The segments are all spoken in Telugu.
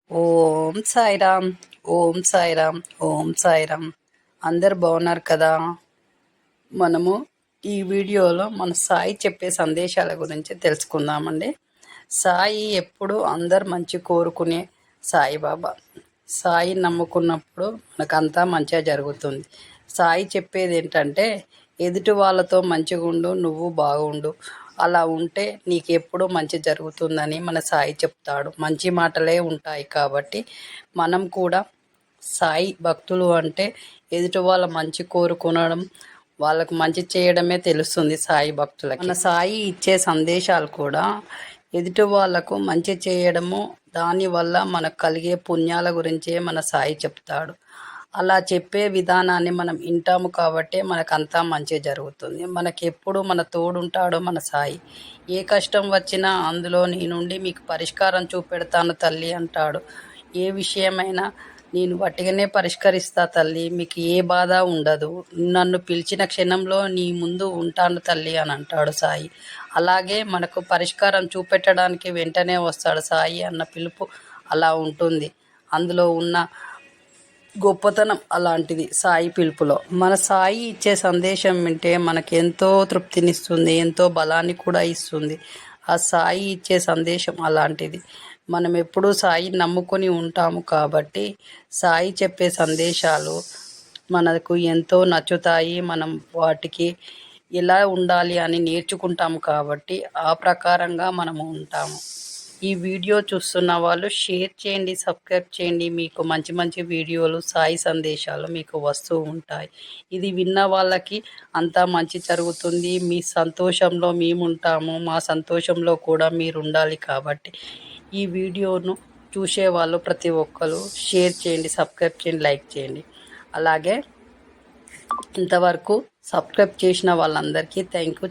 ఓం సాయిరామ్. ఓం సాయిరామ్. ఓం సాయిరామ్. అందరు బాగున్నారు కదా. మనము ఈ వీడియోలో మన సాయి చెప్పే సందేశాల గురించి తెలుసుకుందామండి. సాయి ఎప్పుడు అందరు మంచి కోరుకునే సాయిబాబా. సాయి నమ్ముకున్నప్పుడు మనకంతా మంచిగా జరుగుతుంది. సాయి చెప్పేది ఏంటంటే, ఎదుటి వాళ్ళతో మంచిగా ఉండు, నువ్వు బాగుండు, అలా ఉంటే నీకు ఎప్పుడూ మంచి జరుగుతుందని మన సాయి చెప్తాడు. మంచి మాటలే ఉంటాయి కాబట్టి మనం కూడా సాయి భక్తులు అంటే ఎదుటి వాళ్ళ మంచి కోరుకునడం, వాళ్ళకు మంచి చేయడమే తెలుస్తుంది సాయి భక్తులకి. మన సాయి ఇచ్చే సందేశాలు కూడా ఎదుటి వాళ్ళకు మంచి చేయడము, దానివల్ల మనకు కలిగే పుణ్యాల గురించే మన సాయి చెప్తాడు. అలా చెప్పే విధానాన్ని మనం వింటాము కాబట్టి మనకంతా మంచి జరుగుతుంది. మనకి ఎప్పుడు మన తోడుంటాడు మన సాయి. ఏ కష్టం వచ్చినా అందులో నీ నుండి మీకు పరిష్కారం చూపెడతాను తల్లి అంటాడు. ఏ విషయమైనా నేను వట్టిగానే పరిష్కరిస్తా తల్లి, మీకు ఏ బాధ ఉండదు, నన్ను పిలిచిన క్షణంలో నీ ముందు ఉంటాను తల్లి అని అంటాడు సాయి. అలాగే మనకు పరిష్కారం చూపెట్టడానికి వెంటనే వస్తాడు సాయి అన్న పిలుపు అలా ఉంటుంది. అందులో ఉన్న గొప్పతనం అలాంటిది సాయి పిలుపులో. మన సాయి ఇచ్చే సందేశం వింటే మనకు ఎంతో తృప్తినిస్తుంది, ఎంతో బలాన్ని కూడా ఇస్తుంది. ఆ సాయి ఇచ్చే సందేశం అలాంటిది. మనం ఎప్పుడూ సాయి నమ్ముకొని ఉంటాము కాబట్టి సాయి చెప్పే సందేశాలు మనకు ఎంతో నచ్చుతాయి. మనం వాటికి ఎలా ఉండాలి అని నేర్చుకుంటాము కాబట్టి ఆ ప్రకారంగా మనము ఉంటాము. ఈ వీడియో చూస్తున్న వాళ్ళు షేర్ చేయండి, సబ్స్క్రైబ్ చేయండి. మీకు మంచి మంచి వీడియోలు, సాయి సందేశాలు మీకు వస్తూ ఉంటాయి. ఇది విన్న వాళ్ళకి అంతా మంచి జరుగుతుంది. మీ సంతోషంలో మేము ఉంటాము, మా సంతోషంలో కూడా మీరు ఉండాలి కాబట్టి ఈ వీడియోను చూసేవాళ్ళు ప్రతి ఒక్కరు షేర్ చేయండి, సబ్స్క్రైబ్ చేయండి, లైక్ చేయండి. అలాగే ఇంతవరకు సబ్స్క్రైబ్ చేసిన వాళ్ళందరికీ థ్యాంక్ యూ,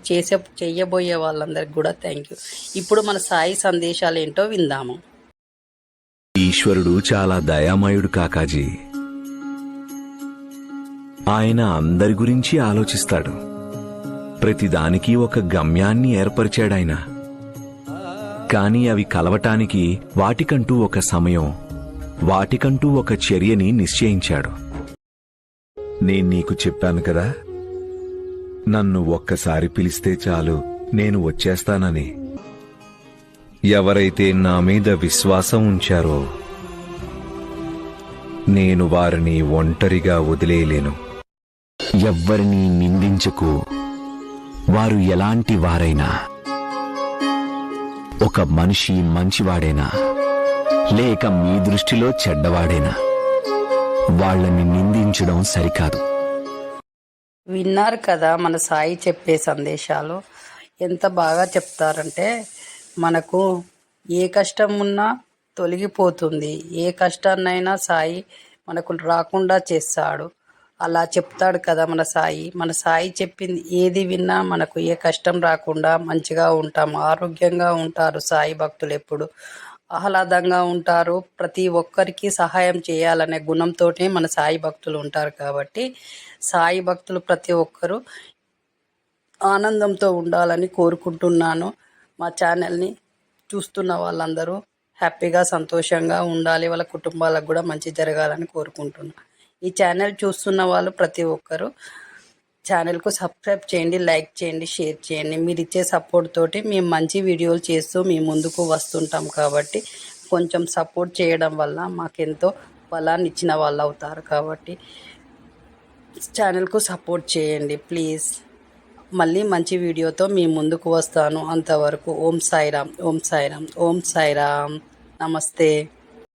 చేయబోయే వాళ్ళందరికీ కూడా థ్యాంక్ యూ. ఇప్పుడు మన సాయి సందేశాలు ఏంటో విందాము. ఈశ్వరుడు చాలా దయామయుడు కాకాజీ. ఆయన అందరి గురించి ఆలోచిస్తాడు. ప్రతిదానికి ఒక గమ్యాన్ని ఏర్పరిచాడాయన. కాని అవి కలవటానికి వాటికంటూ ఒక సమయం, వాటికంటూ ఒక చర్యని నిశ్చయించాడు. నేను నీకు చెప్పాను కదా, నన్ను ఒక్కసారి పిలిస్తే చాలు నేను వచ్చేస్తానని. ఎవరైతే నా మీద విశ్వాసం ఉంచారో నేను వారిని ఒంటరిగా వదిలేయలేను. ఎవ్వరినీ నిందించకు. వారు ఎలాంటి వారైనా, ఒక మనిషి మంచివాడైనా లేక మీ దృష్టిలో చెడ్డవాడైనా, వాళ్ళని నిందించడం సరికాదు. విన్నారు కదా మన సాయి చెప్పే సందేశాలు. ఎంత బాగా చెప్తారంటే, మనకు ఏ కష్టం ఉన్నా తొలగిపోతుంది, ఏ కష్టాన్నైనా సాయి మనకు రాకుండా చేస్తాడు. అలా చెప్తాడు కదా మన సాయి. మన సాయి చెప్పింది ఏది విన్నా మనకు ఏ కష్టం రాకుండా మంచిగా ఉంటాము, ఆరోగ్యంగా ఉంటారు సాయి భక్తులు. ఎప్పుడు ఆహ్లాదంగా ఉంటారు. ప్రతి ఒక్కరికి సహాయం చేయాలనే గుణంతో మన సాయి భక్తులు ఉంటారు కాబట్టి సాయి భక్తులు ప్రతి ఒక్కరూ ఆనందంతో ఉండాలని కోరుకుంటున్నాను. మా ఛానల్ని చూస్తున్న వాళ్ళందరూ హ్యాపీగా సంతోషంగా ఉండాలి, వాళ్ళ కుటుంబాలకు కూడా మంచి జరగాలని కోరుకుంటున్నాను. ఈ ఛానల్ చూస్తున్న వాళ్ళు ప్రతి ఒక్కరూ ఛానల్కు సబ్స్క్రైబ్ చేయండి, లైక్ చేయండి, షేర్ చేయండి. మీరు ఇచ్చే సపోర్ట్ తోటి మేము మంచి వీడియోలు చేస్తూ మీ ముందుకు వస్తుంటాం కాబట్టి కొంచెం సపోర్ట్ చేయడం వల్ల మాకెంతో బలాన్ని ఇచ్చిన వాళ్ళు అవుతారు. కాబట్టి ఛానల్కు సపోర్ట్ చేయండి ప్లీజ్. మళ్ళీ మంచి వీడియోతో మీ ముందుకు వస్తాను. అంతవరకు ఓం సాయిరామ్, ఓం సాయిరామ్, ఓం సాయిరామ్. నమస్తే.